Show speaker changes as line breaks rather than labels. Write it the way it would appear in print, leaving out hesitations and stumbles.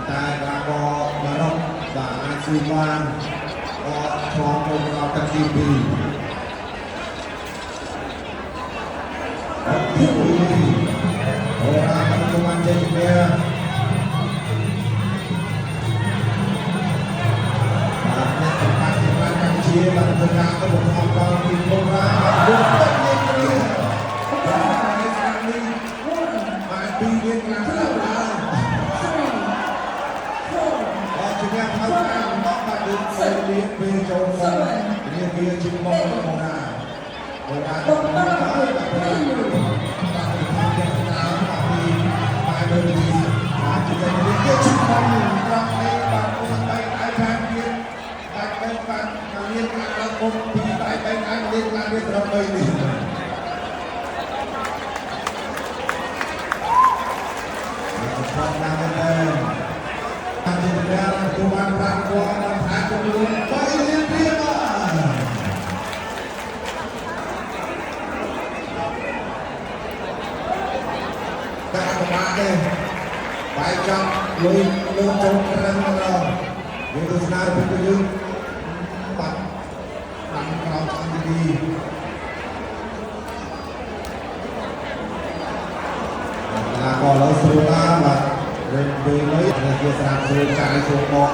តែក៏បារម្ភបាទអាចជួយបាន ឆ្លងចូលដល់ទឹកទី2អូទី2អូរ៉ាបានទៅបានជ័យជំនះបាទអ្នកសម្បត្តិសម្រាប់កម្ពុជាបានធ្វើការទៅបង្ខំដល់ទីអូរ៉ាយកទឹកនេះគ្នាបាទស្រាប់នេះបានពីមានការស្លាប់ហើយជាអ្នកថៅកែមកបាត់ដូចសេលៀនពេលចូលមកនេះវាជាមកមកណាអូរ៉ាទៅបានហើយបាទបានយ៉ាងណាមកពីបាយដូចនេះបាទជាតែនេះជាឈ្មោះត្រង់នេះបាទខ្ញុំបែកឲ្យខាងទៀតបាទបែកបានមានការឡើងមុខពីបែកអាចមានការវាត្រឹម3នេះខំណាស់មែនអញ្ចឹងតែគូបានប្រាក់គាត់បានថាចំនួន3លានរៀលតែអត់បានទេបាយចង់លុយលោកចូលរឹងម្ដងយើងទៅស្នើពីទៅយើងបាត់បានក្រោមឆ្អឹងទីក៏លើស្រួលណាបាទពេលនេះជាស្រាប់ស្រួលចាយស្រួលមក